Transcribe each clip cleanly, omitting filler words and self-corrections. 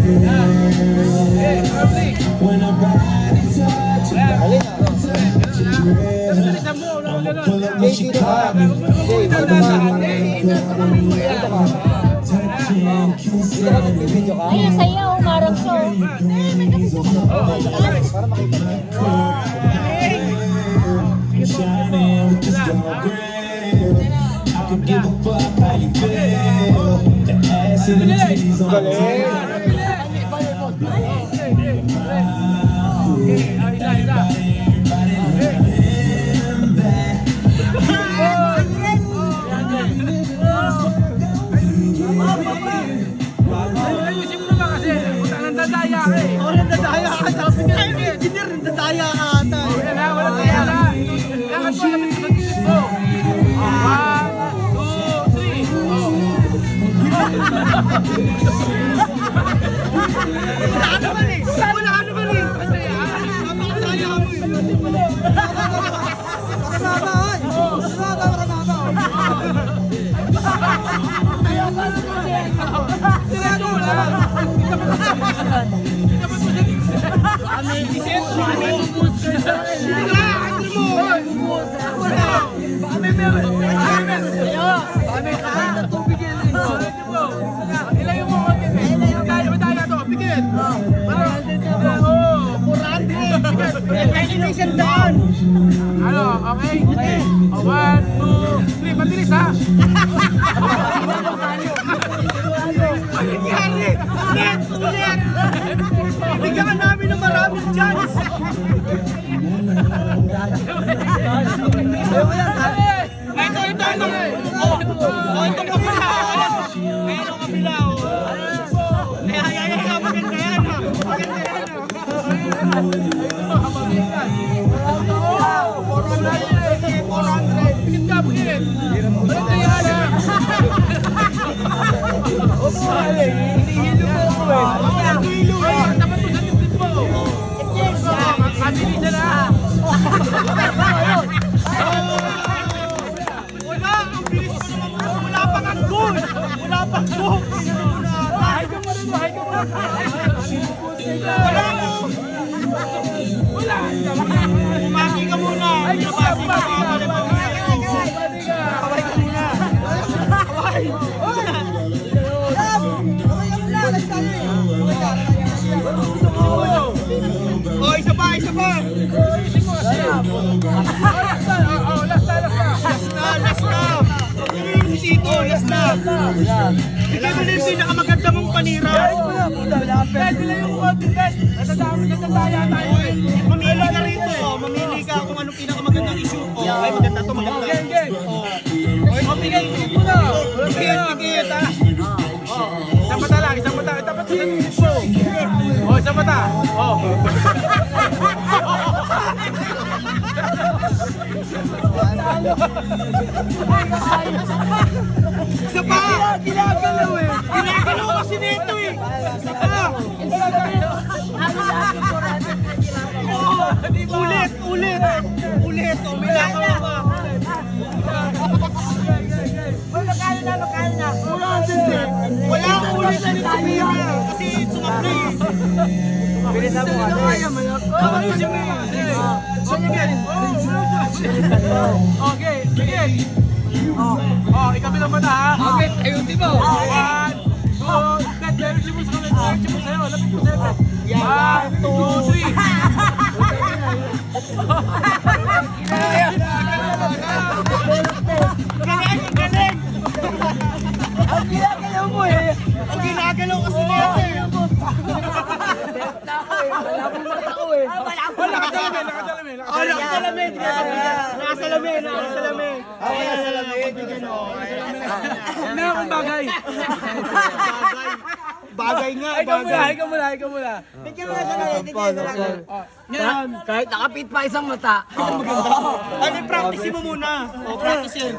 When our bodies touch, when she caught me, touching, kissing. Ayun, saya o, marang show. Shining with this dark gray. I could give a fuck how you feel. The ass and the titties on the table. Ayusin mo naman kasi, utang ng dadaya ka eh. Oo, ng dadaya ka. Sabi nga, engineer, ng dadaya ka ata. Wala kaya na. Lakad mo, lapit sa titis mo. 1, 2, 3. Wala ka naman eh. Napakadaya mo eh. Ano, okay? 1, 2, 3, mabilis ha? Nangyari! Ulit! Ibigyan ka namin ng maraming chance! Ito! Ito kabila! Ito kabila! Ay, maganda yan! Maganda yan! Pikit ka, pikit! Maganda yan ha! Hinihilo mo ako eh! Hinihilo eh! Dapat mo sa tip mo! Mabilis na! Wala! Ang bilis mo naman! Wala pang ang goal! Wala pang goal! Hay ka mo rin! Hay ka mo rin! Wala mo! Wala! Umaki ka muna! Umaki ka! Kaway ka muna! Kaway! Oh, isa pa! Isa pa! Last na! Last na! Bigyan mo na yung pinakamaganda mong panira! Pwede lang yung konting guys! Natataya tayo eh! Mamili ka rito! Mamili ka kung anong pinakamagandang issue! Ay, maganda to, maganda! Game! Pigil mo na! Pigil ha! Isang mata lang! Dapat sa titis mo! Isang mata! Isa pa! Ginagalaw eh! Ginagalaw kasi nito eh! Isa pa! Ulit! Ulit! May nakawa pa! Magkano na? Wala akong ulit na nito Pia! Kasi sumaplay eh! Bilisan mo kasi! Ayusin mo yun! Okay, begin! Ikabilang mata ha? Okay, ayusin mo! 1, 2, ayusin mo sa kanila! Ayusin mo sa'yo! Lapit mo sa'yo! 1, 2, 3! Galing! Ang ginagalaw mo eh! Ang ginagalaw kasi nito eh! Nakasalamin! Na akong bagay! Bagay nga! Ikaw muna! Ngayon, Kahit nakapit pa isang mata. ano, practice mo muna. Practicein.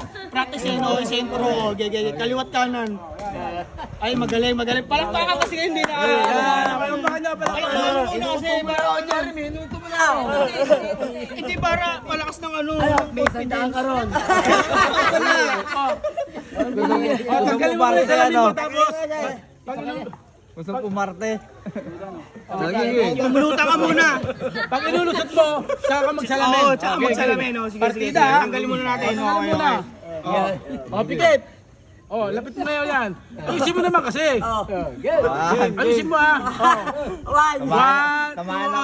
Sentro. Kaliwat kanan. Ay, magaling. Palakpakan kasi hindi na. Palakpakan muna kasi. Minuto mo na. Hindi para malakas ng ano. May sandaan ka ron. Tanggalin mo yung salamin mo tapos. Usap umarte. Mamulutan ka muna. Pag inulusot mo, saka ka magsalamin. Oo, tsaka magsalamin. Oh, sige, Partida, sige. ha? Tanggalin muna natin. Tanggalin Okay, muna. okay. Oh, pikit. Oh, lapit mo ngayon yan. Ayusin mo naman kasi. Ayusin mo ha. Oh. One,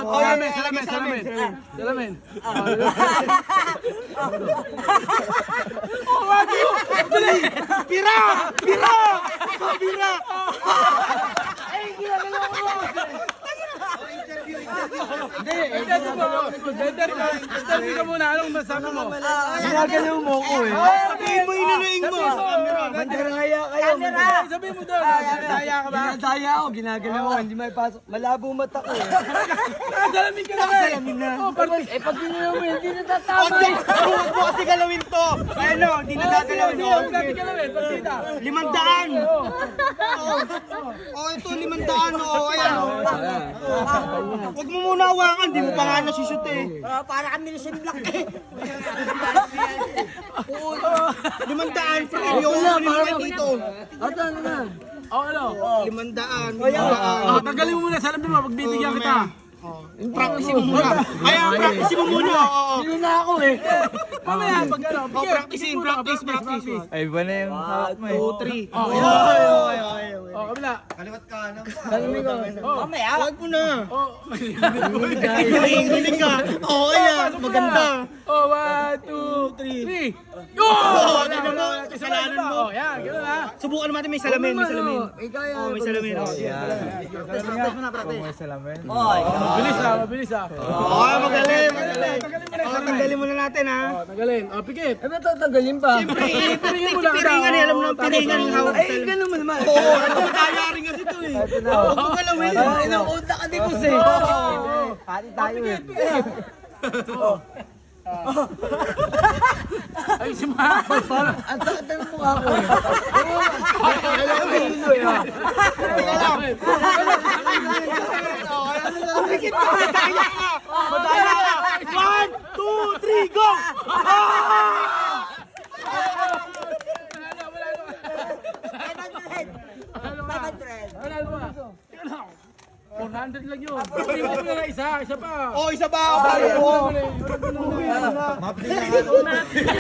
two, salamin. Oh, wagi mo. Dali. Pira. Interview ka muna. Anong masabi mo? Ginagalaw mo ko eh. Sabihin mo inunuing mo. Mandaraya kayo. Sabi mo doon. Daya ka ba? Ginadaya ako, ginagalaw ko. Hindi may pasok. Malabo mata ko eh. Salamin ka na nga. Oh, parang Eh pag ginalaw mo, hindi natatama. Huwag mo kasi galawin to. Ano, hindi na gagalawin. Dati ka lang eh. Partida. 500. Oh, ito 500. Oh, ayan. Huwag mo muna hawakan, di mo pa nga nasushoot eh. Para kami na sinblak eh. 500, pre. Yung ulit dito. Ata ano na? Oh, ano? 500. Oh, tagalin mo muna. Salamin mo. Pagbibigyan kita. Practice mo muna. Ayan, practice mo muna. Oo. Sino na ako eh. Mamaya, pag ano. Oh, practice. Ay, iba na yung hawak mo eh. 2, 3. Oh, oh, kabila. Sabi ko. Mamaya. Huwag mo na. Oh, Hiling ka. Oo, ayan. Maganda. oh, 1, 2, 3. Oo, tingnan mo. Kasalanan mo. Oh, yan. Gano'n ha. Subukan naman natin may salamin. Ikaw yan. Oh, may salamin. Kung may salamin. Mabilis ha. Oh, magaling. Tanggalin muna natin ha. Oh, tagalin. Oh, pikit. Eh ba't tatanggalin pa? Piringin mo lang. Piringan eh. Alam mo lang, piringan yung hawak. Ay, ganun mo naman. Oo, kaya rin kasi ito eh. Huwag mo galawin. Ay, nauunta ka di boss eh. Hati tayo eh. Ay, sima. Ang sakit ng mukha ko eh. Kailangan mo yun eh. Madaya ka. 1, 2, 3, go! Wala ba? 400 lang yun. Hindi mo na isa pa. Oh, isa pa. Mabilis na